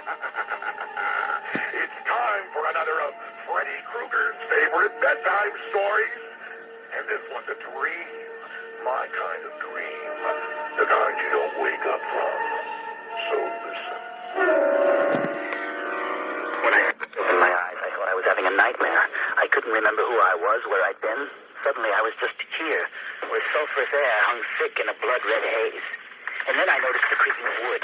It's time for another of Freddy Krueger's favorite bedtime stories. And this one's a dream. My kind of dream. The kind you don't wake up from. So listen. When I opened my eyes, I thought I was having a nightmare. I couldn't remember who I was, where I'd been. Suddenly, I was just here, where sulphurous air hung thick in a blood-red haze. And then I noticed the creaking of wood.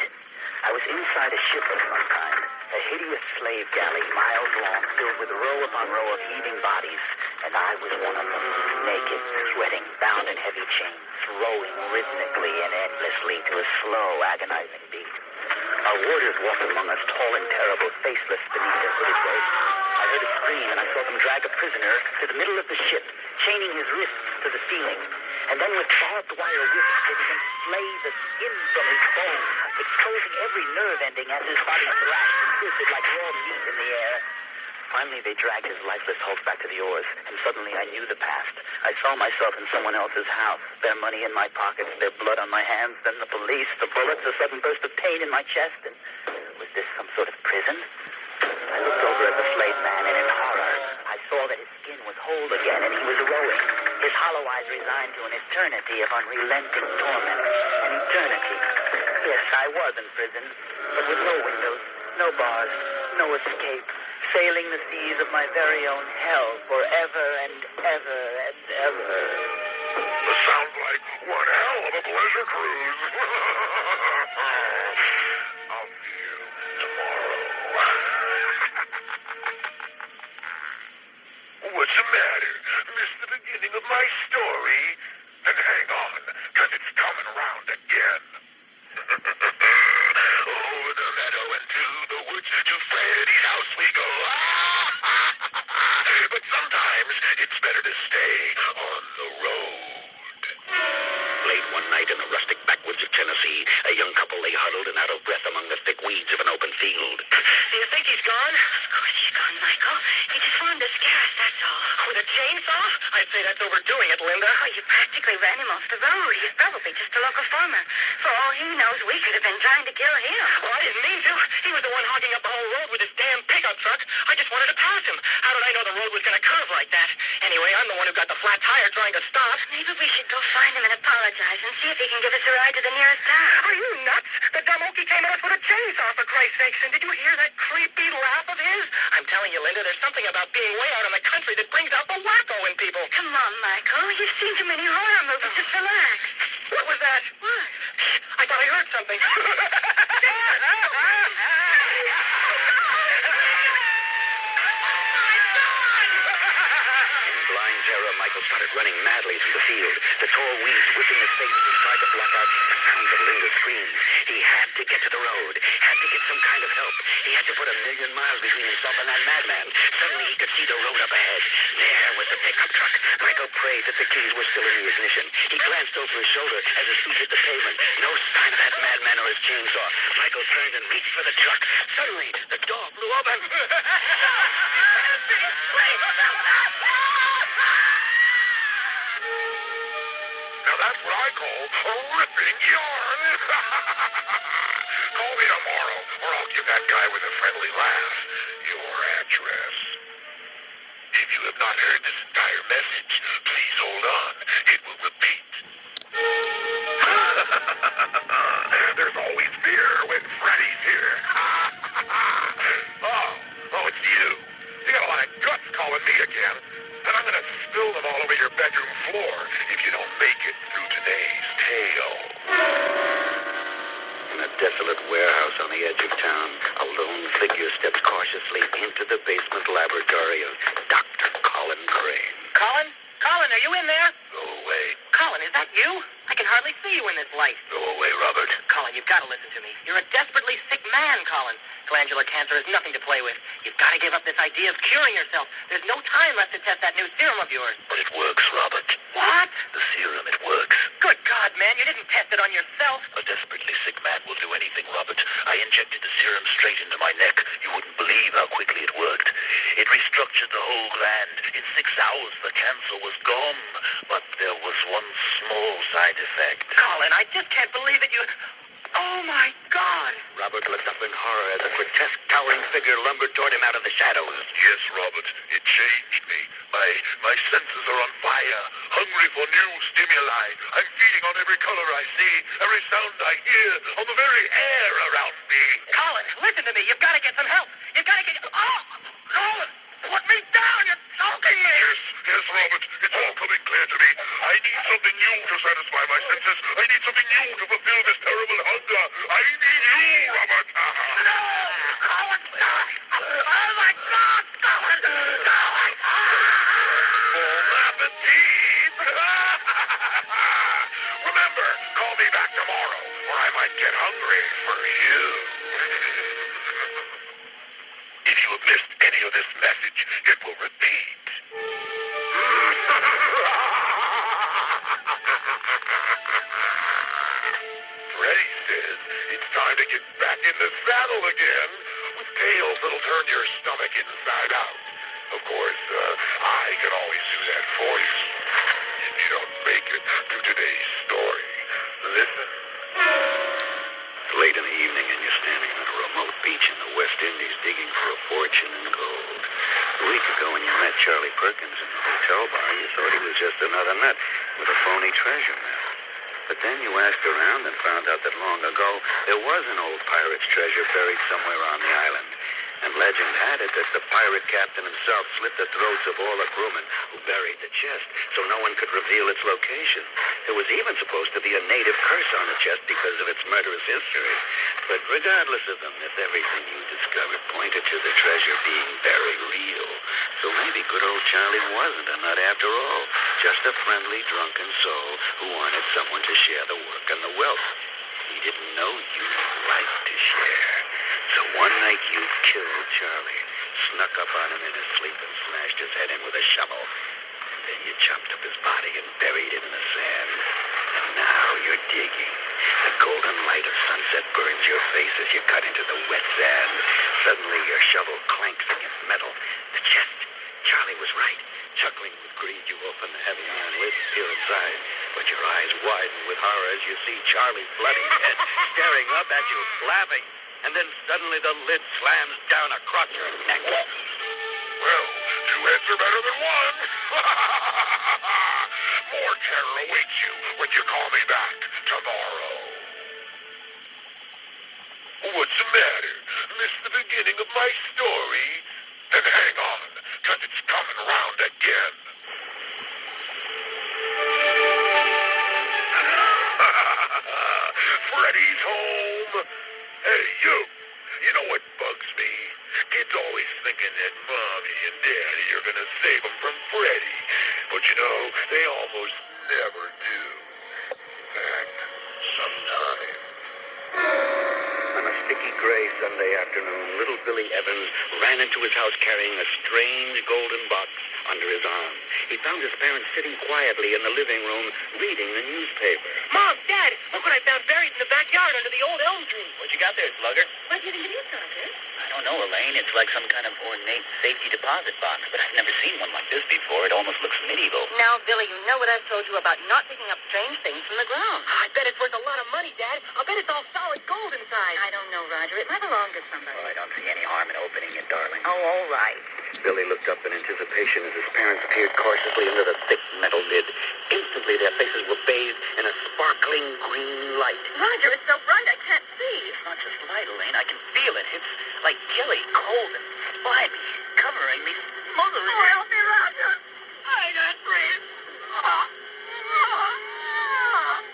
I was inside a ship of some kind, a hideous slave galley, miles long, filled with row upon row of heaving bodies. And I was one of them, naked, sweating, bound in heavy chains, rowing rhythmically and endlessly to a slow, agonizing beat. Our warders walked among us, tall and terrible, faceless beneath their hooded robes. I heard a scream, and I saw them drag a prisoner to the middle of the ship, chaining his wrists to the ceiling. And then with barbed wire whips, they began to flay the skin from his bones, exposing every nerve ending as his body thrashed and twisted like raw meat in the air. Finally, they dragged his lifeless hulk back to the oars, and suddenly I knew the past. I saw myself in someone else's house, their money in my pockets, their blood on my hands, then the police, the bullets, a sudden burst of pain in my chest, and was this some sort of prison? I looked over at the flayed man, and in horror, I saw that his skin was whole again, and he was rowing, his hollow eyes resigned to an eternity of unrelenting torment. An eternity. Yes, I was in prison, but with no windows, no bars, no escape, sailing the seas of my very own hell forever and ever and ever. This sounds like one hell of a pleasure cruise. I'll see you tomorrow. What's the matter? Missed the beginning of my story? Then hang on, because it's coming around again. Over the meadow and to the woods, to Freddy's house we go. But sometimes it's better to stay on the road. Late one night in the rustic backwoods of Tennessee, a young couple lay huddled and out of breath among the thick weeds of an open field. Do you think he's gone? Of course he's gone, Michael. He just wanted to scare us, that's all. With a chainsaw? I'd say that's overdoing it, Linda. Oh, you practically ran him off the road. He's probably just a local farmer. For all he knows, we could have been trying to kill him. Well, I didn't mean to. He was the one hogging up the whole road with his damn pickup truck. I just wanted to pass him. How did I know the road was going to curve like that? Anyway, I'm the one who got the flat tire trying to stop. Maybe we should go find him and apologize and see if he can give us a ride to the nearest town. Are you nuts? The dumb okie came at us with a chainsaw, for Christ's sakes. And did you hear that creepy laugh of his? I'm telling you, Linda, there's something about being way out in the country that brings out the wacko in people. Come on, Michael. You've seen too many horror movies. Just relax. What was that? What? I thought I heard something. In blind terror, Michael started running madly through the field, the tall weeds whipping his face as he tried to block out the sounds of Linda's screams. He had to get to the road, had to get some kind of help. He had to put 1,000,000 miles between himself and that madman. Suddenly he could see the road up ahead. There was the pickup truck. Michael prayed that the keys were still in the ignition. He glanced over his shoulder as his feet hit the pavement. No sign of that madman or his chainsaw. Michael turned and reached for the truck. Suddenly, the door blew open. Now that's what I call a ripping yarn. Call me tomorrow, or I'll give that guy with a friendly laugh your address. If you have not heard this entire message, please hold on. It will repeat. There's always fear when Freddy's here. Oh, it's you. You got a lot of guts calling me again. And I'm going to spill them all over your bedroom floor if you don't make it through today's tale. In a desolate warehouse on the edge of town, a lone figure steps cautiously into the basement laboratory of Dr. Colin Crane. Colin? Colin, are you in there? Go away. Colin, is that you? I can hardly see you in this light. Go away, Robert. Colin, you've got to listen to me. You're a desperately sick man, Colin. Glandular cancer is nothing to play with. You've got to give up this idea of curing yourself. There's no time left to test that new serum of yours. But it works, Robert. What? The serum, it works. Good God, man, you didn't test it on yourself. A desperately sick man will do anything, Robert. I injected the serum straight into my neck. You wouldn't believe how quickly it worked. It restructured the whole gland. In 6 hours, the cancer was gone. But there was one small side effect. Colin, I just can't believe that you... Oh, my God. Robert looked up in horror as a grotesque, towering figure lumbered toward him out of the shadows. Yes, Robert, it changed me. My senses are on fire, hungry for new stimuli. I'm feeding on every color I see, every sound I hear, on the very air around me. Colin, listen to me. You've got to get some help. You've got to get... Oh! Colin, put me down. You're choking me. Yes, Robert, it's all coming clear to me. I need something new to satisfy my senses. I need something new to fulfill this terrible hunger. I need you, Robert. No! Colin, no! Oh, my God! Colin! Colin! Bon appetit! Remember, call me back tomorrow, or I might get hungry for you. If you have missed any of this message, it will repeat. Freddy says it's time to get back in the saddle again with tales that'll turn your stomach inside out. Of course, I can always do that for you if you don't make it through today's story. Listen. It's late in the evening and you're standing on a remote beach in the West Indies digging for a fortune in gold. A week ago when you met Charlie Perkins in the hotel bar, you thought he was just another nut with a phony treasure map. But then you asked around and found out that long ago there was an old pirate's treasure buried somewhere on the island. And legend had it that the pirate captain himself slit the throats of all the crewmen who buried the chest so no one could reveal its location. There was even supposed to be a native curse on the chest because of its murderous history. But regardless of the myth, everything you discovered pointed to the treasure being very real. So maybe good old Charlie wasn't a nut after all, just a friendly, drunken soul who wanted someone to share the work and the wealth. He didn't know you'd like to share. So one night you killed Charlie, snuck up on him in his sleep and smashed his head in with a shovel. And then you chopped up his body and buried it in the sand. And now you're digging. The golden light of sunset burns your face as you cut into the wet sand. Suddenly your shovel clanks against metal. The chest. Charlie was right. Chuckling with greed, you open the heavy iron lid and peer inside. But your eyes widen with horror as you see Charlie's bloody head staring up at you, laughing. And then suddenly the lid slams down across your neck. Well, two heads are better than one. More terror awaits you when you call me back tomorrow. What's the matter? Missed the beginning of my story? Then hang on, because it's coming around again. Freddy's home. Hey, you. You know what bugs me? Kids always thinking that Mommy and Daddy are going to save them from Freddy. But you know, they almost never do. In fact, sometimes. On a sticky gray Sunday afternoon, little Billy Evans ran into his house carrying a strange golden box under his arm. He found his parents sitting quietly in the living room reading the newspaper. Mom, Dad, look what I found buried in the backyard under the old elm tree. What you got there, Slugger? What do you think it is, Doctor? I don't know, Elaine. It's like some kind of ornate safety deposit box, but I've never seen one like this before. It almost looks medieval. Now, Billy, you know what I've told you about not picking up strange things from the ground. I bet it's worth a lot of money, Dad. I'll bet it's all solid gold inside. I don't know, Roger. It might belong to somebody. Well, I don't see any harm in opening it, darling. Oh, all right. Billy looked up in anticipation as his parents peered cautiously into the thick metal lid. Instantly, their faces were bathed in a sparkling green light. Roger, it's so bright I can't see. It's not just light, Elaine. I can feel it. It's like jelly, cold and slimy, covering me, smothering me. Oh, help me, Roger. I can't breathe.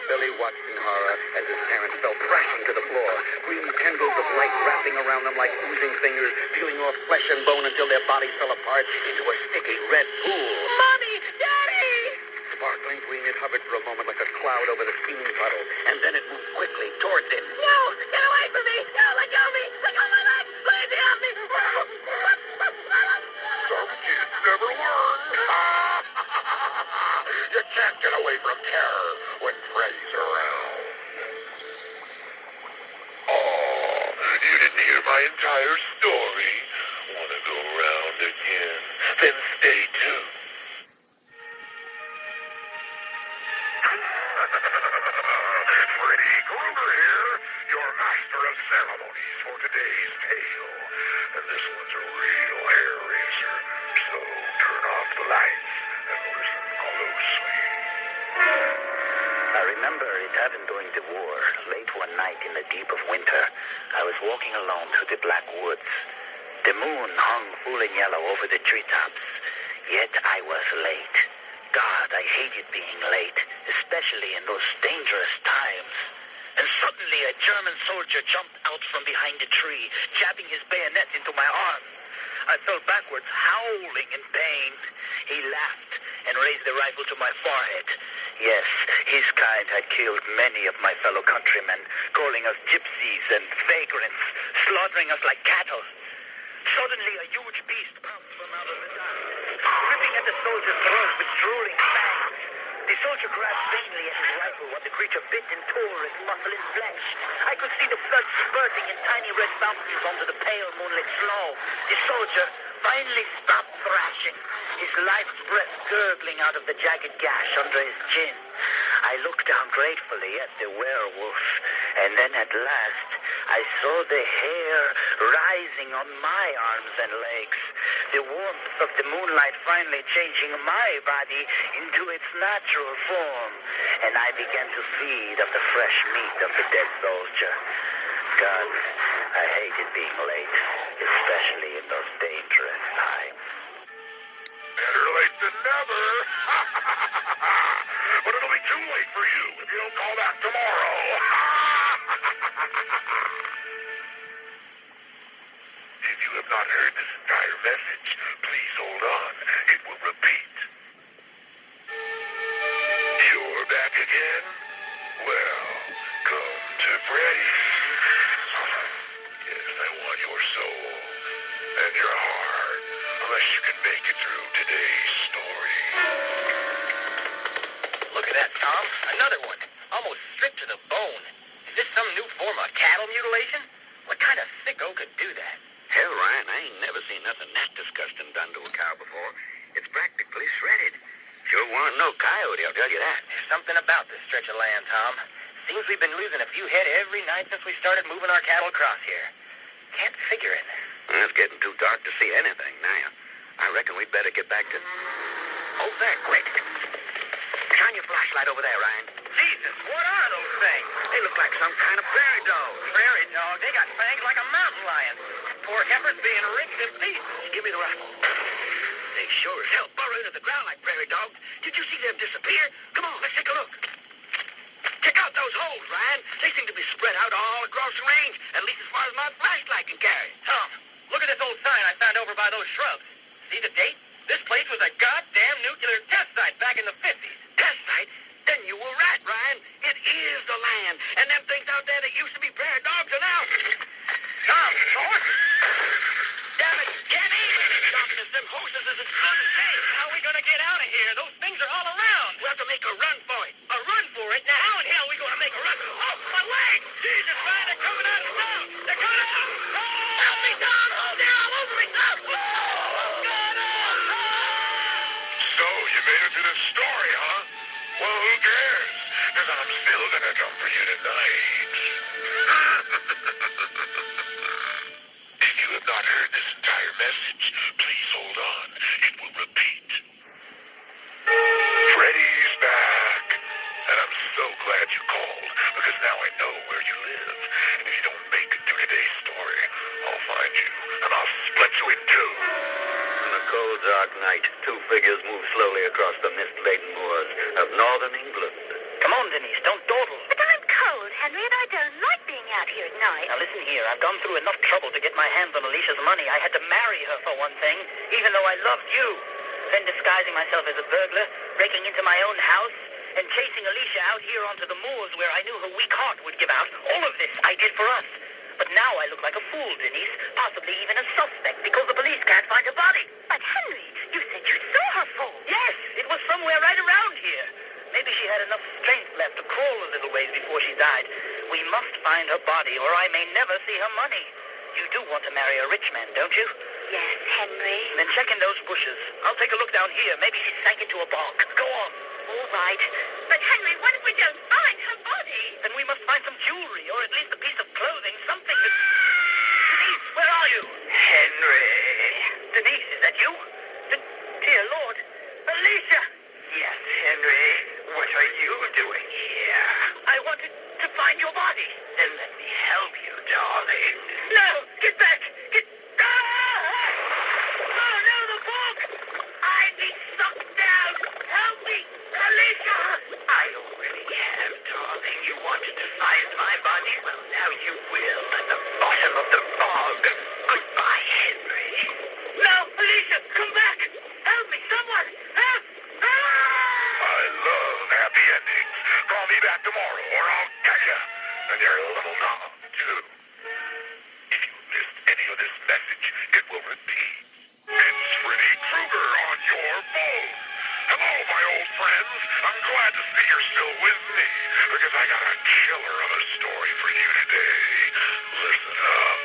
Billy watched in horror as his parents fell crashing to the floor, green tendrils of light wrapping around them like oozing fingers, peeling off flesh and bone until their bodies fell apart into a sticky red pool. Mommy! Daddy! Sparkling green, it hovered for a moment like a cloud over the steaming puddle, and then it moved quickly towards him. No! Get away from me! No, let go of me! Let go of my leg! Please help me! Some kids never learn. You can't get away from terror when Freddy's around. Oh, you didn't hear my entire story? Want to go round again? Then stay tuned. Freddy Krueger here, your our master of ceremonies for today's tale. And this one's a real hair-raiser. So turn off the lights and listen closely. I remember it happened during the war, late one night in the deep of winter. I was walking alone through the black woods. The moon hung full and yellow over the treetops. Yet I was late. God, I hated being late, especially in those dangerous times. And suddenly a German soldier jumped out from behind a tree, jabbing his bayonet into my arm. I fell backwards, howling in pain. He laughed and raised the rifle to my forehead. Yes, his kind had killed many of my fellow countrymen, calling us gypsies and vagrants, slaughtering us like cattle. Suddenly a huge beast pounced from out of the dark, ripping at the soldier's throat with drooling fangs. The soldier grabbed vainly at his rifle while the creature bit and tore his muscle and flesh. I could see the blood spurting in tiny red fountains onto the pale moonlit snow. The soldier finally stopped thrashing, his life's breath gurgling out of the jagged gash under his chin. I looked down gratefully at the werewolf, and then at last I saw the hair rising on my arms and legs, the warmth of the moonlight finally changing my body into its natural form, and I began to feed of the fresh meat of the dead soldier. God, I hated being late, especially in those dangerous times. Better late than never. But it'll be too late for you if you don't call back tomorrow. If you have not heard this entire message, please hold on. It will repeat. You're back again? Well, come to Freddy. Yes, I want your soul and your heart, unless you can make it through today's story. Look at that, Tom. Another one. Almost stripped to the bone. Is this some new form of cattle mutilation? What kind of sicko could do that? Hell, Ryan, I ain't never seen nothing that disgusting done to a cow before. It's practically shredded. Sure weren't no coyote, I'll tell you that. There's something about this stretch of land, Tom. Seems we've been losing a few head every night since we started moving our cattle across here. Can't figure it. Well, it's getting too dark to see anything now. I reckon we'd better get back to... Oh, there, quick. Shine your flashlight over there, Ryan. Jesus, what are those things? They look like some kind of prairie dog. Prairie dog. They got fangs like a mountain lion. Poor heifer's being ripped to pieces. Give me the rifle. They sure as hell burrow into the ground like prairie dogs. Did you see them disappear? Come on, let's take a look. Check out those holes, Ryan. They seem to be spread out all across the range, at least as far as my flashlight can carry. Tom, look at this old sign I found over by those shrubs. See the date? This place was a goddamn nuclear test site back in the 50s. Test site? Then you were right, Ryan. It is the land. And them things out there that used to be prairie dogs are now... Tom, the horses! Damn it, get even! Stopping us, them horses is as good as safe. How are we going to get out of here? Those things are all around. We'll have to make a run for it. A run for it? Now, how in hell are we going to make a run? Oh, my leg! Jesus, Ryan, they're coming out of town. They're coming out. Oh! Help me, Don! Oh, they're all over me! Oh, God! So, you made it to the story, huh? Well, who cares? Because I'm still gonna come for you tonight. If you have not heard this entire message, please hold on. It will repeat. Freddy's back. And I'm so glad you called, because now I know where you live. And if you don't make it to today's story, I'll find you, and I'll split you in two. On a cold, dark night, two figures move slowly across the mist-laden moors of northern England. Come on, Denise, don't dawdle. But I'm cold, Henry, and I don't like being out here at night. Now listen here, I've gone through enough trouble to get my hands on Alicia's money. I had to marry her for one thing, even though I loved you. Then disguising myself as a burglar, breaking into my own house, and chasing Alicia out here onto the moors where I knew her weak heart would give out. All of this I did for us. But now I look like a fool, Denise, possibly even a suspect, because the police can't find her body. But, Henry, you said you saw her fall. Yes, it was somewhere right around here. Maybe she had enough strength left to crawl a little ways before she died. We must find her body, or I may never see her money. You do want to marry a rich man, don't you? Yes, Henry. Then check in those bushes. I'll take a look down here. Maybe she sank into a bog. Go on. All right. But, Henry, what if we don't find her body? Then we must find some jewelry, or at least a piece of clothing, something that... Denise, where are you? Henry. Denise, is that you? Dear Lord. Alicia! Yes, Henry. What are you doing here? I wanted to find your body. Then let me help you, darling. No! Get back! Get... Oh, no, the book! I'm being sucked down. Help me, Alicia. I already have, darling. You wanted to find my body? Well, now you will at the bottom of the fog. Goodbye, Henry. No, Alicia, come back! Help me, someone! Help! I love happy endings. Call me back tomorrow or I'll get you. And your little knob, too. If you missed any of this message, it will repeat. It's Freddy Krueger on your phone. Hello, my old friends. I'm glad to see you're still with me because I got a killer of a story for you today. Listen up.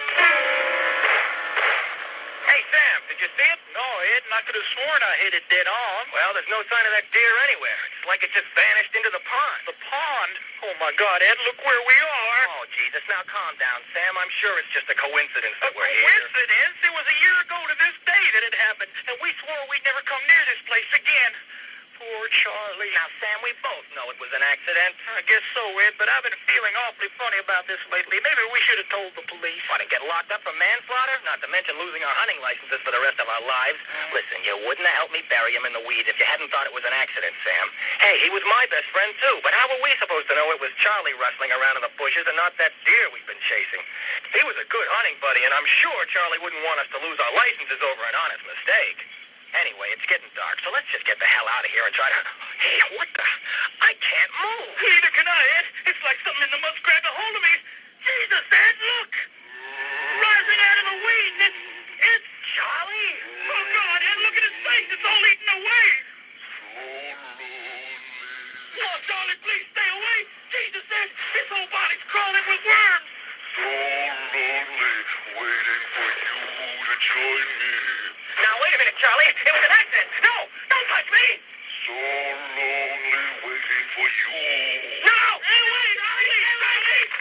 Hey, Sam, did you see it? No, I didn't. I could have sworn I hit it dead on. Well, there's no sign of that deer anywhere. It's like it just vanished into the pond. The pond? Oh, my God, Ed, look where we are. Oh, Jesus, now calm down, Sam. I'm sure it's just a coincidence that we're here. A coincidence? It was a year ago to this day that it happened, and we swore we'd never come near this place again. Poor Charlie. Now, Sam, we both know it was an accident. I guess so, Ed, but I've been feeling awfully funny about this lately. Maybe we should have told the police. Want to get locked up for manslaughter? Not to mention losing our hunting licenses for the rest of our lives. Listen, you wouldn't have helped me bury him in the weeds if you hadn't thought it was an accident, Sam. Hey, he was my best friend, too, but how were we supposed to know it was Charlie rustling around in the bushes and not that deer we've been chasing? He was a good hunting buddy, and I'm sure Charlie wouldn't want us to lose our licenses over an honest mistake. Anyway, it's getting dark, so let's just get the hell out of here and try to... Hey, what the... I can't move. Neither can I, Ed. It's like something in the mud's grabbed a hold of me. Jesus, Ed, look! Rising out of the weeds, it's Charlie. Oh, God, Ed, look at his face. It's all eaten away. Oh, Charlie, please stay away. Jesus, Ed, his whole body's crawling with worms. So lonely, waiting for you to join me. Now, wait a minute, Charlie. It was an accident. No, don't touch me. So lonely, waiting for you. No! Hey, wait! Please, Charlie!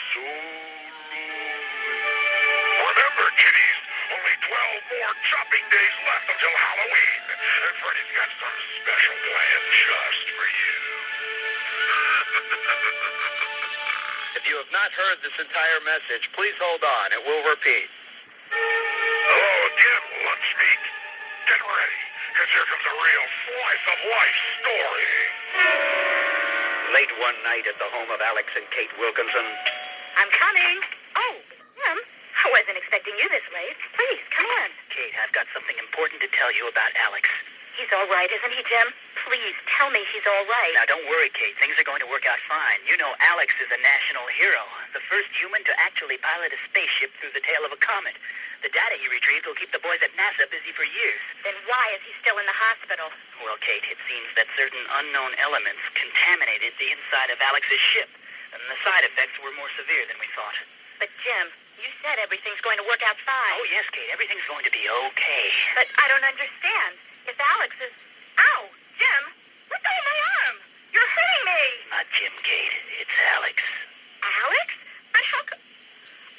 So lonely. Remember, kiddies, only 12 more chopping days left until Halloween. And Freddy's got some special plan just for you. If you have not heard this entire message, please hold on. It will repeat. Hello again, lunch meat. Get ready, because here comes a real slice of life story. Late one night at the home of Alex and Kate Wilkinson. I'm coming. Oh, Jim, I wasn't expecting you this late. Please, come in. Kate, I've got something important to tell you about Alex. He's all right, isn't he, Jim? Please, tell me he's all right. Now, don't worry, Kate. Things are going to work out fine. You know Alex is a national hero. The first human to actually pilot a spaceship through the tail of a comet. The data he retrieved will keep the boys at NASA busy for years. Then why is he still in the hospital? Well, Kate, it seems that certain unknown elements contaminated the inside of Alex's ship, and the side effects were more severe than we thought. But, Jim, you said everything's going to work out fine. Oh, yes, Kate. Everything's going to be okay. But I don't understand. If Alex is... Ow! Jim! Let go of my arm! You're hurting me! Not Jim, Kate. It's Alex. Alex? But how could...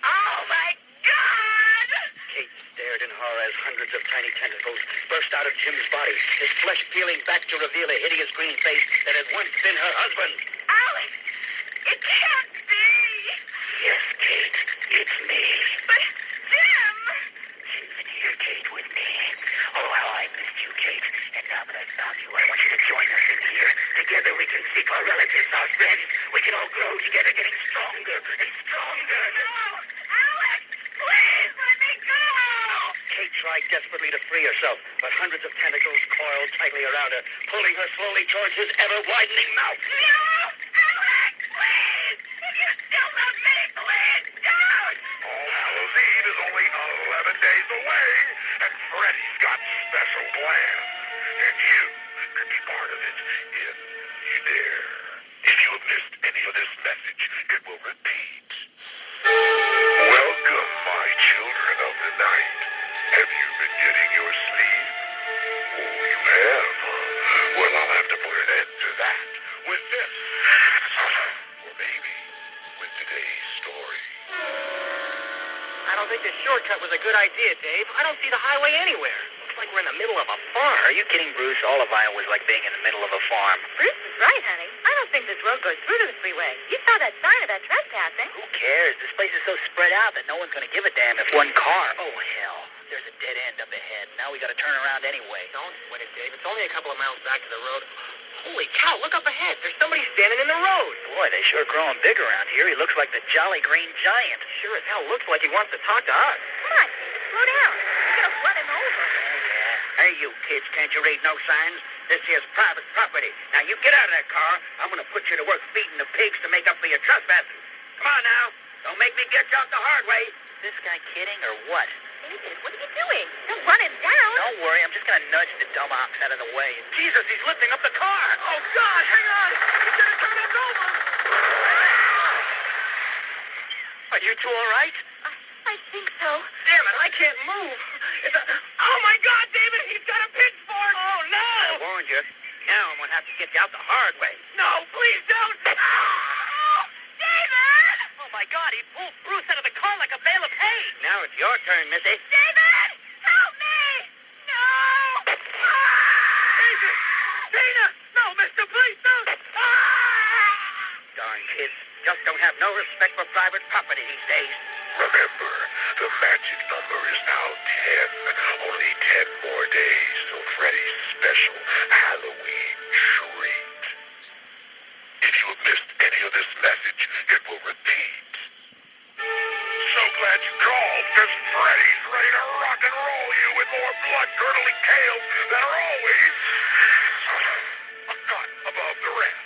Oh, my God! Kate stared in horror as hundreds of tiny tentacles burst out of Jim's body, his flesh peeling back to reveal a hideous green face that had once been her husband. Alex! It can't be! Yes, Kate. It's me. But, Jim! She's in here, Kate, with me. Oh, how I missed you, Kate. And now that I've found you, I want you to join us in here. Together we can seek our relatives, our friends. We can all grow together, getting stronger and stronger. No! Alex! Please, let me go! Kate tried desperately to free herself, but hundreds of tentacles coiled tightly around her, pulling her slowly towards his ever-widening mouth. No! Alex, please! If you still love me, please don't! All Hallows Eve is only 11 days away, and Freddy's got special plans. And you could be part of it if you dare. If you have missed any of this message, it will repeat. Welcome, my children of the night. Have you been getting your sleep? Oh, you have, huh? Well, I'll have to put I don't think this shortcut was a good idea, Dave. I don't see the highway anywhere. Looks like we're in the middle of a farm. Are you kidding, Bruce? All of Iowa's like being in the middle of a farm. Bruce is right, honey. I don't think this road goes through to the freeway. You saw that sign of that trespassing. Who cares? This place is so spread out that no one's going to give a damn if one car... Oh, hell. There's a dead end up ahead. Now we got to turn around anyway. Don't sweat it, Dave. It's only a couple of miles back to the road. Holy cow, look up ahead. There's somebody standing in the road. Boy, they sure growing big around here. He looks like the Jolly Green Giant. Sure as hell looks like he wants to talk to us. Come on, David, slow down. You're going to run him over. Hey, you kids, can't you read no signs? This here's private property. Now, you get out of that car. I'm going to put you to work feeding the pigs to make up for your trespassing. Come on now. Don't make me get you out the hard way. This guy kidding or what? David, what are you doing? Don't run him down. Don't worry. I'm just going to nudge the dumb ox out of the way. Jesus, he's lifting up the car. Oh, God, hang on. He's going to turn us over. Are you two all right? I think so. Damn it, I can't move. Oh, my God, David, he's got a pitchfork. Oh, no. I warned you. Now I'm going to have to get you out the hard way. No, please don't. Oh, David! oh, my God, he pulled Bruce out of the car like a bale of hay. Now it's your turn, Missy. David! Help me! No! David! Dana! No, mister, please, no! Darn kids. Just don't have no respect for private property these days. Remember, the magic number is now 10. Only 10 more days till Freddy's special Halloween treat. If you have missed any of this message, it will repeat. So glad you called, because Freddy's ready to rock and roll you with more blood-curdling tales that are always a cut above the rest.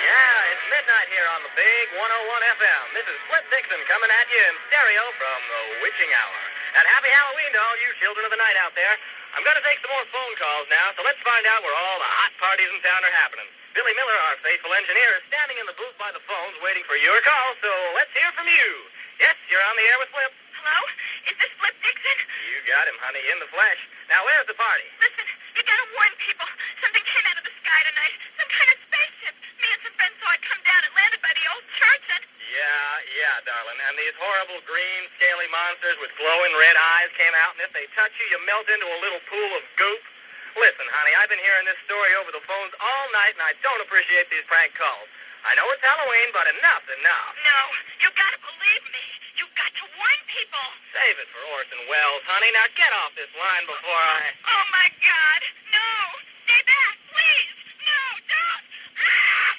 Yeah, it's midnight here on the big 101 FM. This is Flip Dixon coming at you in stereo from the witching hour. And happy Halloween to all you children of the night out there. I'm going to take some more phone calls now, so let's find out where all the hot parties in town are happening. Billy Miller, our faithful engineer, is standing in the booth by the phones waiting for your call, so let's hear from you. Yes, you're on the air with Flip. Hello? Is this Flip Dixon? You got him, honey, in the flesh. Now, where's the party? Listen, you gotta warn people. Something came out of the sky tonight. Some kind of spaceship. Me and some friends saw it come down and landed by the old church and... Yeah, darling. And these horrible green, scaly monsters with glowing red eyes came out, and if they touch you, you melt into a little pool of goop. Listen, honey, I've been hearing this story over the phones all night, and I don't appreciate these prank calls. I know it's Halloween, but enough's enough. No, you gotta believe me. You got to warn people. Save it for Orson Welles, honey. Now get off this line before I... Oh, my God. No. Stay back, please. No, don't. Ah!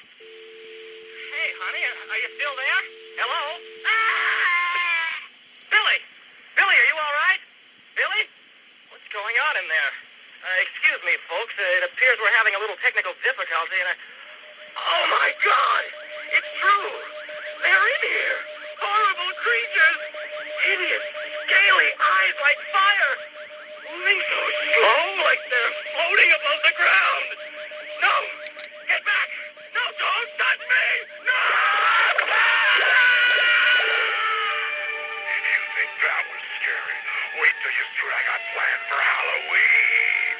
Hey, honey, are you still there? Hello? Ah! Billy! Billy, are you all right? Billy? What's going on in there? Excuse me, folks. It appears we're having a little technical difficulty, and Oh, my God! It's true! They're in here! Horrible creatures! Hideous, scaly eyes like fire! Moving so slow like they're floating above the ground! No! Get back! No, don't touch me! No! If you think that was scary, wait till you see what I got planned for Halloween.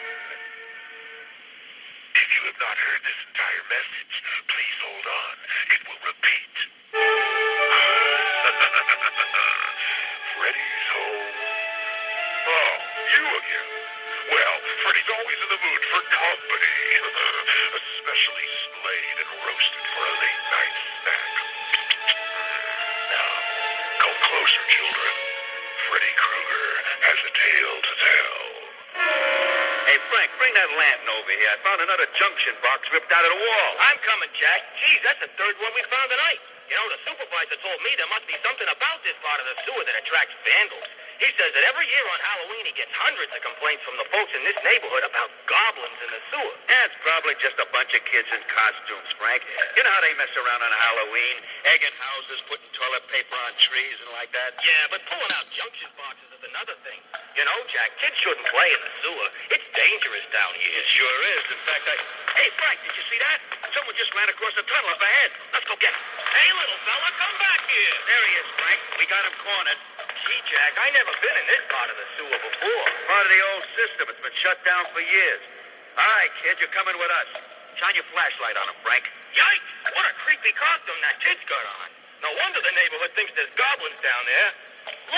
If you have not heard this entire message, please hold on. It will repeat. Freddy's home. Oh, you again. Well, Freddy's always in the mood for company. Especially slayed and roasted for a late night snack. Now, come closer, children. Freddy Krueger has a tale to tell. Hey, Frank, bring that lantern over here. I found another junction box ripped out of the wall. I'm coming, Jack. Geez, that's the third one we found tonight. You know, the supervisor told me there must be something about this part of the sewer that attracts vandals. He says that every year on Halloween he gets hundreds of complaints from the folks in this neighborhood about goblins in the sewer. That's probably just a bunch of kids in costumes, Frank. You know how they mess around on Halloween? Egging houses, putting toilet paper on trees and like that? Yeah, but pulling out junction boxes is another thing. You know, Jack, kids shouldn't play in the sewer. It's dangerous down here. It sure is. In fact, Hey, Frank, did you see that? Someone just ran across the tunnel up ahead. Let's go get him. Hey, little fella, come back here. There he is, Frank. We got him cornered. Gee, Jack, I never been in this part of the sewer before. Part of the old system. It's been shut down for years. All right, kid, you're coming with us. Shine your flashlight on him, Frank. Yikes! What a creepy costume that kid's got on. No wonder the neighborhood thinks there's goblins is down there.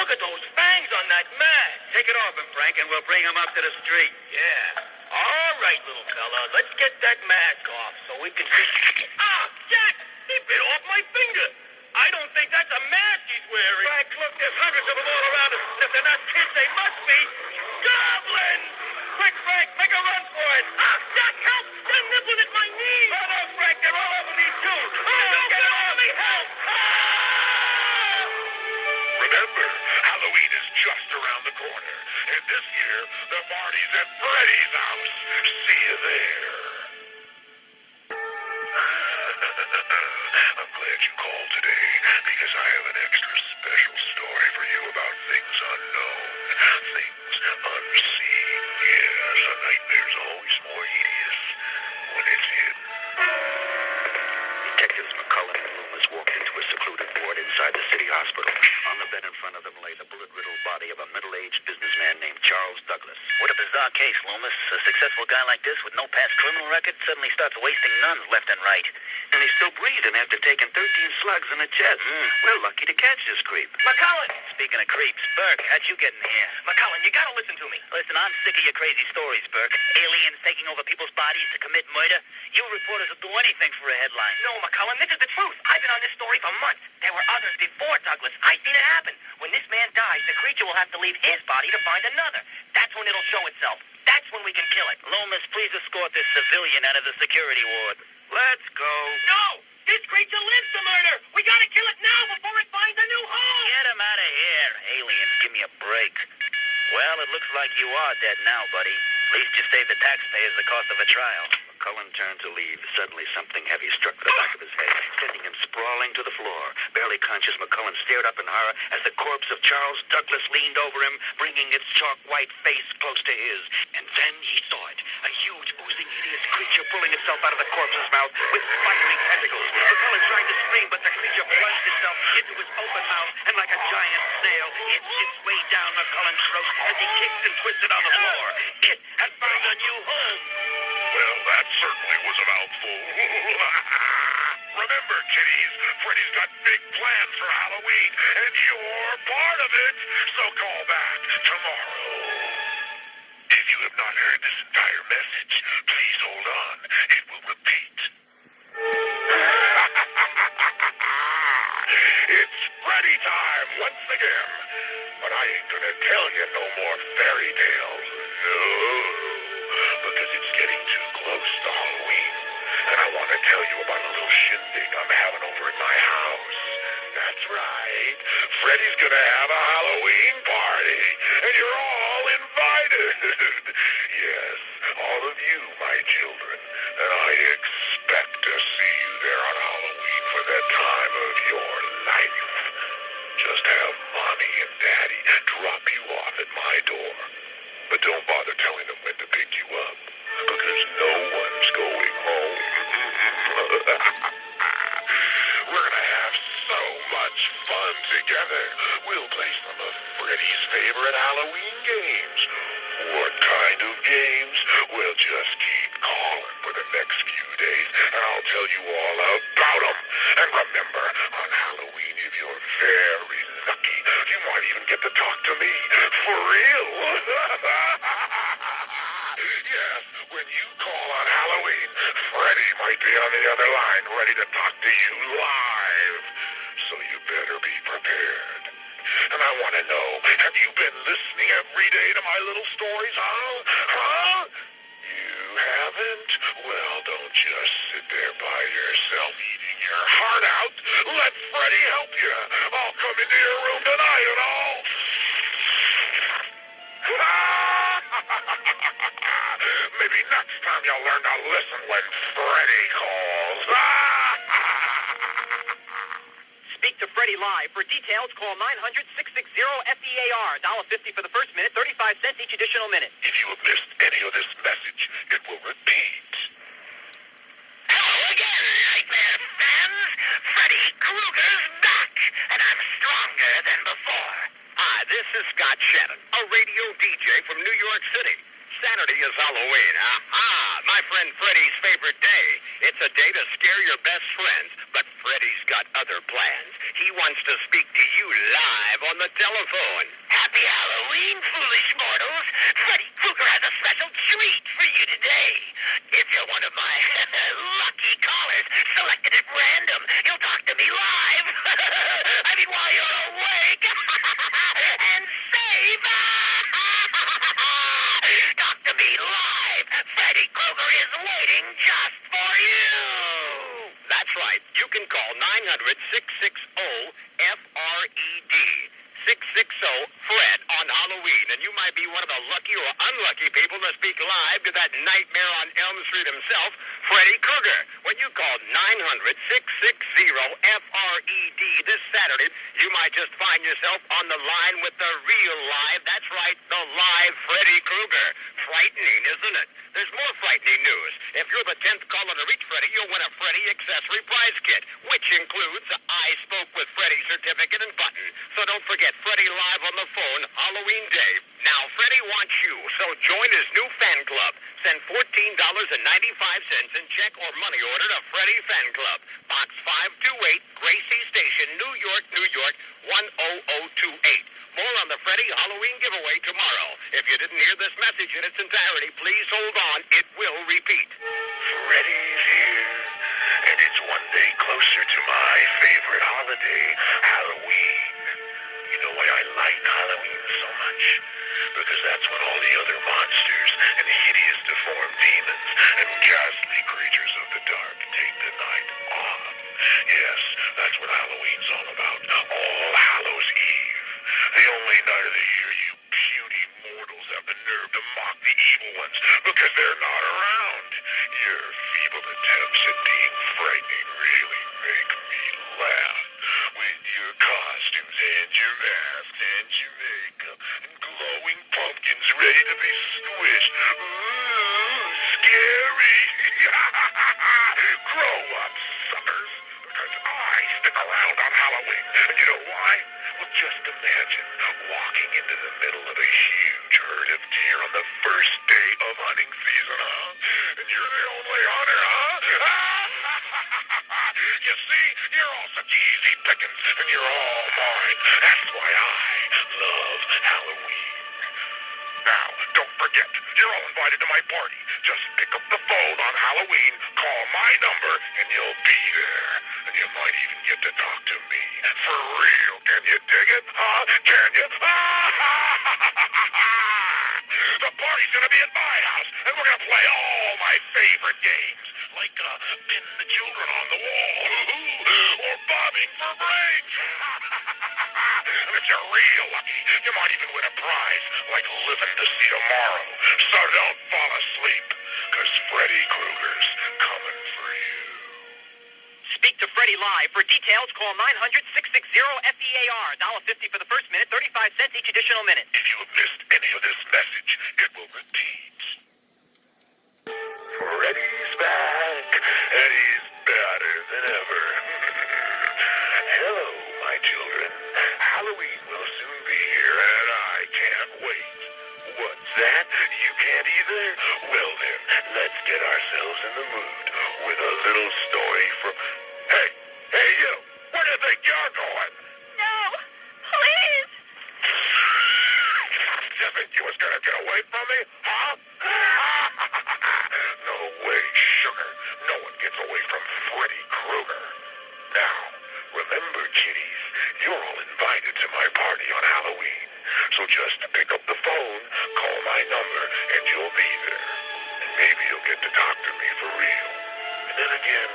Look at those fangs on that man. Take it off him, Frank, and we'll bring him up to the street. Yeah. All right, little fella. Let's get that mask off so we can see. Ah, Jack! He bit off my finger. I don't think that's a mask he's wearing. Frank, look, there's hundreds of them all around us. If they're not kids, they must be goblins. Quick, Frank, make a run for it. Ah, Jack, help! They're nibbling at my knee. Oh, no, Frank, they're all over me, too. Oh, no, get off me, help! Ah! Remember, Halloween is just around the corner. And this year, the party's at Freddy's house. See you there. I'm glad you called today, because I have an extra special story for you about things unknown, things unseen. Yes, a nightmare's always more hideous when it's hidden. Detectives McCullen and Loomis walked into a secluded ward inside the city hospital. On the bed in front of them lay the bullet-riddled body of a middle-aged businessman named Charles Douglas. What a bizarre case, Loomis. A successful guy like this with no past criminal record suddenly starts wasting nuns left and right. And he's still breathing after taking 13 slugs in the chest. We're lucky to catch this creep. McCullen! Speaking of creeps, Burke, how'd you get in here? McCullen, you gotta listen to me. Listen, I'm sick of your crazy stories, Burke. Aliens taking over people's bodies to commit murder. You reporters will do anything for a headline. No, McCullen, this is the truth. I've been on this story for months. There were others before Douglas. I seen it happen. When this man dies, the creature will have to leave his body to find another. That's when it'll show itself. That's when we can kill it. Loomis, please escort this civilian out of the security ward. Let's go. No! This creature lives to murder! We gotta kill it now before it finds a new home! Get him out of here. Aliens, give me a break. Well, it looks like you are dead now, buddy. At least you saved the taxpayers the cost of a trial. McCullen turned to leave. Suddenly, something heavy struck the back of his head, sending him sprawling to the floor. Barely conscious, McCullen stared up in horror as the corpse of Charles Douglas leaned over him, bringing its chalk-white face close to his. And then he saw it, a huge, oozing, hideous creature pulling itself out of the corpse's mouth with fiery tentacles. McCullen tried to scream, but the creature plunged itself into his open mouth, and like a giant snail, it hit its way down McCullen's throat as he kicked and twisted on the floor. It had found a new home. Well, that certainly was a mouthful. Remember, kiddies, Freddy's got big plans for Halloween, and you're part of it. So call back tomorrow. If you have not heard this entire message, please hold on. It will repeat. It's Freddy time once again. But I ain't gonna tell you no more fairy tales. No. Because it's getting too close to Halloween. And I want to tell you about a little shindig I'm having over at my house. That's right. Freddy's going to have a Halloween party. And you're all invited. Yes, all of you, my children. And I expect to see you there on Halloween for the time of your life. Just have Mommy and Daddy drop you off at my door. But don't bother telling them when to pick you up, because no one's going home. We're going to have so much fun together. We'll play some of Freddy's favorite Halloween games. What kind of games? We'll just keep calling for the next few days, and I'll tell you all about them. And remember, on Halloween, if you're very lucky, you might even get to talk to me. For real. Yes, when you call on Halloween, Freddy might be on the other line ready to talk to you live. So you better be prepared. And I want to know, have you been listening every day to my little stories, huh? You haven't? Well, don't just sit there by yourself eating your heart out. Let Freddy help you. I'll come into your room tonight and all. Maybe next time you'll learn to listen when Freddy calls. Speak to Freddy live. For details, call 900-660-FEAR. $1.50 for the first minute, 35 cents each additional minute. If you have missed any of this message, it will repeat. Hello again, Nightmare fans. Freddy Krueger's back, and I'm stronger than before. Hi, this is Scott Shannon, a radio DJ from New York City. Saturday is Halloween. Aha! My friend Freddy's favorite day. It's a day to scare your best friends, but Freddy's got other plans. He wants to speak to you live on the telephone. Happy Halloween, foolish mortals. Freddy Krueger has a special treat for you today. If you're one of my lucky callers selected at random, you'll talk to me live. I mean, while you're awake and safe. Talk to me live. Freddy Krueger is waiting just for you. That's right. You can call 900-660-FRED. 660-FRED on Halloween, and you might be one of the lucky or unlucky people to speak live to that nightmare on Elm Street himself, Freddy Krueger. When you call 900-660-FRED this Saturday, you might just find yourself on the line with the real live, that's right, the live Freddy Krueger. Frightening, isn't it? There's more frightening news. If you're the 10th caller to reach Freddy, you'll win a Freddy accessory prize kit, which includes a I Spoke with Freddy certificate and button. So don't forget Freddy live on the phone Halloween Day. Now, Freddy wants you, so join his new fan club. Send $14.95 in check or money order to Freddy Fan Club, Box 528, Gracie Station, New York, New York, 10028. More on the Freddy Halloween giveaway tomorrow. If you didn't hear this message in its entirety, please hold on. It will repeat. Freddy's here, and it's one day closer to my favorite holiday, Halloween. You know why I like Halloween so much? Because that's when all the other monsters and hideous deformed demons and ghastly creatures of the dark take the night off. Yes, that's what Halloween's all about. All Hallows Eve. The only night of the year you puny mortals have the nerve to mock the evil ones because they're not around. Your feeble attempts at being frightening really make me laugh. With your costumes and your masks and your makeup and glowing pumpkins ready to be squished. Ooh, scary. Grow up, suckers. Because I stick around on Halloween. And you know why? Well, just imagine walking into the middle of a huge herd of deer on the first day of hunting season, huh? And you're the only hunter, huh? You see, you're all such easy pickings, and you're all mine. That's why I love Halloween. Now, don't forget, you're all invited to my party. Just pick up the phone on Halloween, call my number, and you'll be there. And you might even get to talk to me. For real, can you dig it? Huh? Can you? The party's gonna be at my house, and we're gonna play all my favorite games. Like pin the children on the wall, or bobbing for brains. And if you're real lucky, you might even win a prize, like living to see tomorrow. So don't fall asleep, because Freddy Krueger's coming for you. Speak to Freddy live. For details, call 900-660-FEAR. $1.50 for the first minute, 35 cents each additional minute. If you have missed any of this message, it will repeat. Freddy's back, and he's better than ever. Hello, my children. Halloween will soon be here, and I can't wait. What's that? You can't either? Well then, let's get ourselves in the mood with a little story from... Hey you! Where do you think you're going? No, please. You think you was gonna get away from me? Huh? No way, sugar. No one gets away from Freddy Krueger. Now, remember, kiddies, you're all invited to my party on Halloween. So just pick up the phone, call my number, and you'll be there. And maybe you'll get to talk to me for real. And then again,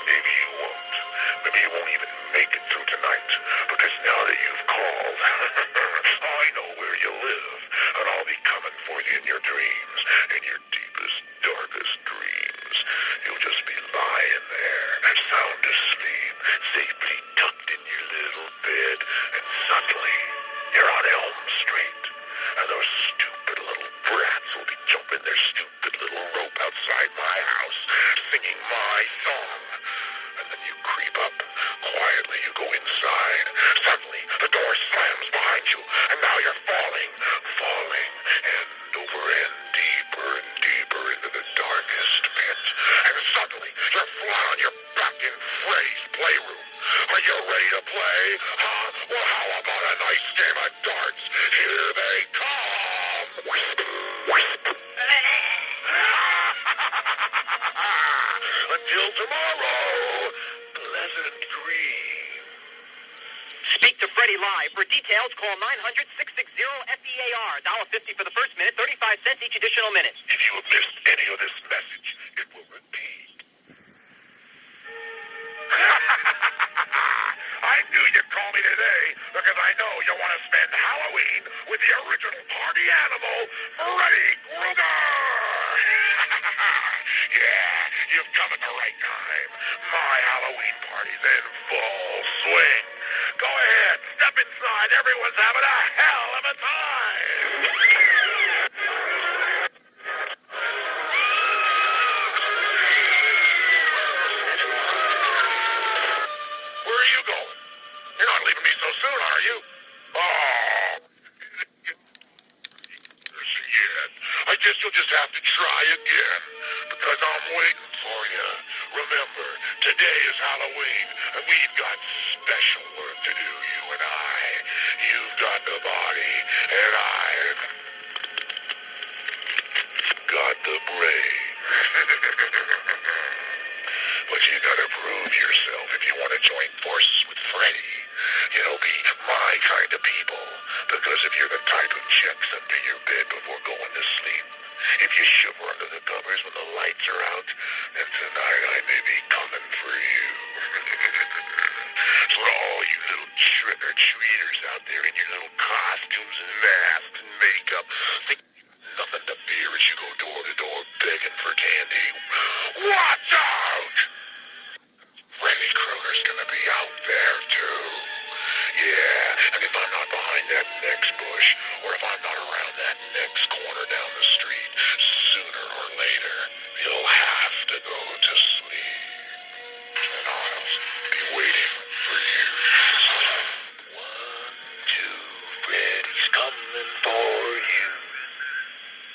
maybe you won't. Maybe you won't even make it through tonight. Because now that you've called, I know where you live. And I'll be coming for you in your dreams. In your deepest, darkest dreams. You'll just be lying there, sound asleep, safely tucked in your little bed. And suddenly, you're on Elm Street. And those stupid little brats will be jumping their stupid little rope outside my house, singing my song. And then you creep up. Quietly you go inside. Suddenly the door slams behind you. And now you're falling. End over end, deeper and deeper into the darkest pit. And suddenly you're flat on your back in Freddy's playroom. Speak to Freddy live. For details, call 900-660-FEAR. $1.50 for the first minute, 35 cents each additional minute. If you have missed any of this message, it will repeat. I knew you'd call me today because I know you want to spend Halloween with the original party animal, Freddy Krueger. Yeah, you've come at the right time. My Halloween party's in full swing. Go ahead, step inside. Everyone's having a hell of a time. Where are you going? You're not leaving me so soon, are you? Oh. Yet. I guess you'll just have to try again, because I'm waiting for you. Remember, today is Halloween, and we've got special work to do, you and I. You've got the body, and I've got the brain. But you gotta prove yourself if you want to join forces with Freddy. You know, be my kind of people. Because if you're the type who checks under your bed before going to sleep, if you shiver under the covers when the lights are out, then tonight I may be coming for you. So all you little trick-or-treaters out there in your little costumes and masks and makeup, think nothing to fear as you go door to door begging for candy. Watch out! Freddy Krueger's gonna be out there, too. Yeah, and if I'm not behind that next bush, or if I'm not around that next corner down the street, sooner or later, you'll have to go to sleep. And I'll be waiting for you. 1, 2, Freddy's coming for you.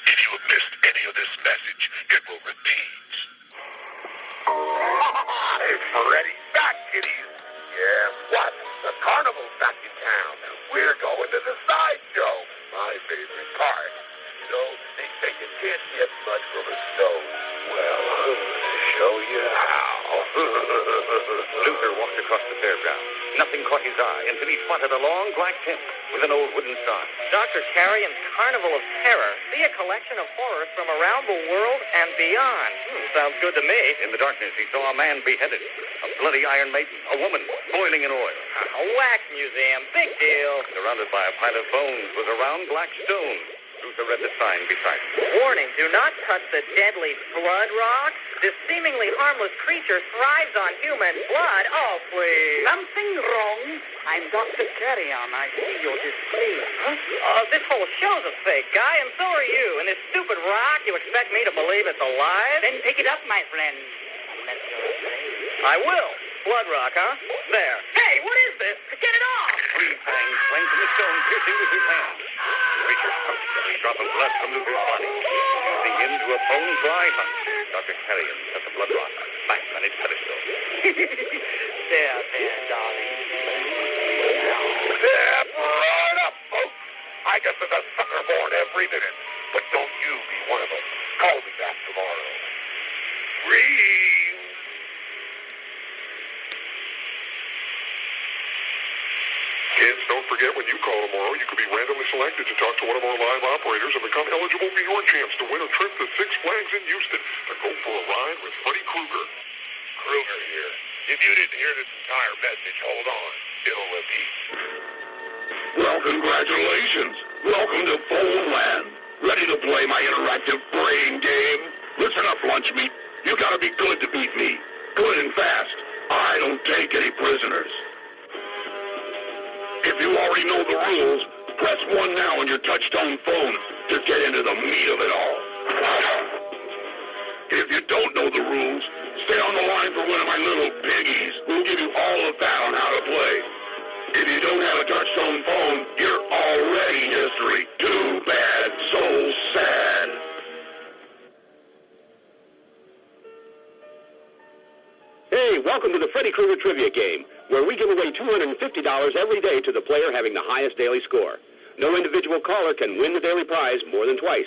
If you have missed any of this message, it will repeat. Freddy's back, kiddies. Yeah, what? The carnival's back in town. We're going to the sideshow. My favorite part. You know, they say you can't get much from a stone. Well, I'm going to show you how. Luther walked across the fairground. Nothing caught his eye until he spotted a long black tent with an old wooden sign. Dr. Carrion's Carnival of Terror. See a collection of horrors from around the world and beyond. Sounds good to me. In the darkness, he saw a man beheaded, a bloody Iron Maiden, a woman boiling in oil. A wax museum. Big deal. Surrounded by a pile of bones was a round black stone. Luther read the sign beside him. Warning, do not touch the deadly blood rock. This seemingly harmless creature thrives on human blood. Oh, please. Something wrong? I'm Dr. Carrion. I see you're displeased. This whole show's a fake, Guy, and so are you. And this stupid rock, you expect me to believe it's alive? Then pick it up, my friend. Unless you're afraid. I will. Blood rock, huh? There. Hey, what is this? Get it off! 3 fangs sprang from the stone, piercing Luther's hand. The creature crouched at a drop of blood from Luther's body, fusing into a bone-dry hunk. Dr. Carrion set the blood rock back on its pedestal. There, darling. Step right up, folks. I guess there's a sucker born every minute. But don't you be one of them. Call me back tomorrow. Breathe. Kids, don't forget when you call tomorrow, you could be randomly selected to talk to one of our live operators and become eligible for your chance to win a trip to Six Flags in Houston to go for a ride with Freddy Krueger. Krueger here. If you didn't hear this entire message, hold on. It'll repeat. Well, congratulations. Welcome to Phone Land. Ready to play my interactive brain game? Listen up, lunch meat. You gotta be good to beat me. Good and fast. I don't take any prisoners. If you already know the rules, press 1 now on your touch-tone phone to get into the meat of it all. If you don't know the rules, stay on the line for one of my little piggies who'll give you all of that on how to play. If you don't have a touch-tone phone, you're already history. Too bad, so sad. Hey, welcome to the Freddy Krueger Trivia Game, where we give away $250 every day to the player having the highest daily score. No individual caller can win the daily prize more than twice.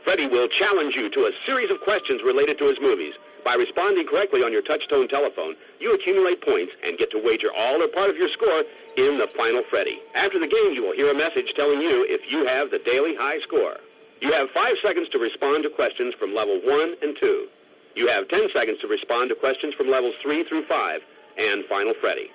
Freddy will challenge you to a series of questions related to his movies, By responding correctly on your touch-tone telephone, you accumulate points and get to wager all or part of your score in the Final Freddy. After the game, you will hear a message telling you if you have the daily high score. You have 5 seconds to respond to questions from level 1 and 2. You have 10 seconds to respond to questions from levels 3 through 5 and Final Freddy.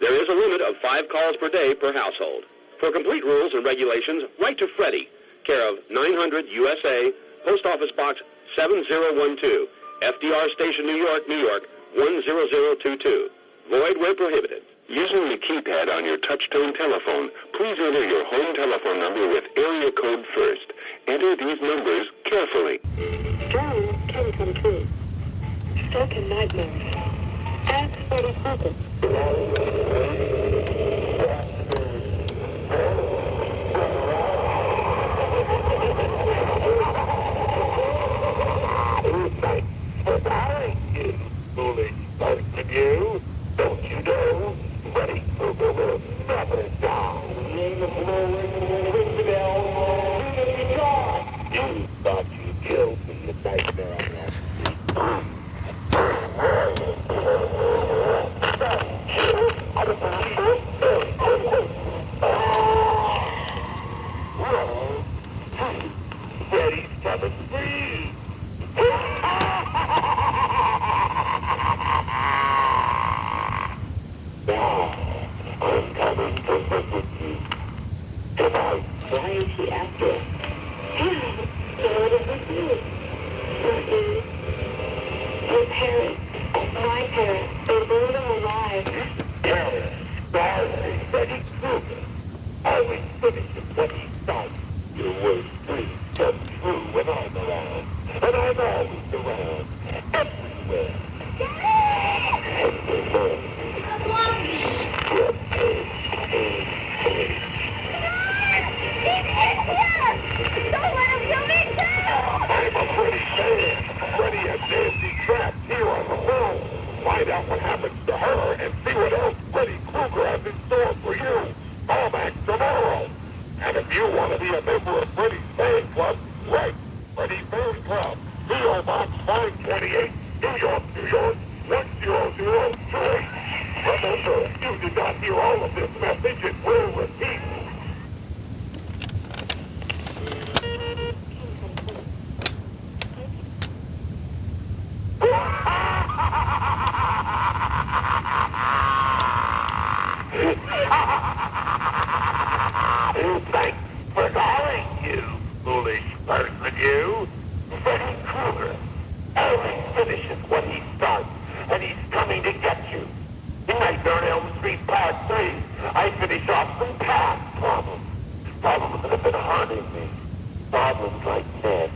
There is a limit of 5 calls per day per household. For complete rules and regulations, write to Freddy, care of 900 USA, Post Office Box 7012, FDR Station, New York, New York, 10022. Void where prohibited. Using the keypad on your touch-tone telephone, please enter your home telephone number with area code first. Enter these numbers carefully. Dreams can come true. Stuck in nightmares. Ask Freddy Krueger. For calling you, foolish person, you. Don't you know? Freddy Krueger will never die. You thought you killed me, you nightmare on that street. Freddy's coming free. Now, I'm coming to visit you. Tonight. Why is she after us? So what does this mean? Her parents, my parents, they burned them alive. Parents, starving Freddy Krueger. Always finishes what he starts. Your worst dreams come true when I'm around. And I'm always around. Everywhere. Everywhere. Your taste is free. Don't let him kill me too! I'm a Freddy fan. Freddy and Nancy trapped here on the phone. Find out what happens to her and see what else Freddy Krueger has in store for you. All back tomorrow. And if you want to be a member of Freddy's fan club, write Freddy Fan Club, P.O. Box 528, New York, New York, 10028. Remember, if you did not hear all of this message, it will repeat. Thanks for calling, you foolish person, you. Freddy Krueger always finishes what he starts, and he's coming to get you. In Nightmare on Elm Street Part 3, I finish off some past problems. Problems that have been harming me. Problems like this.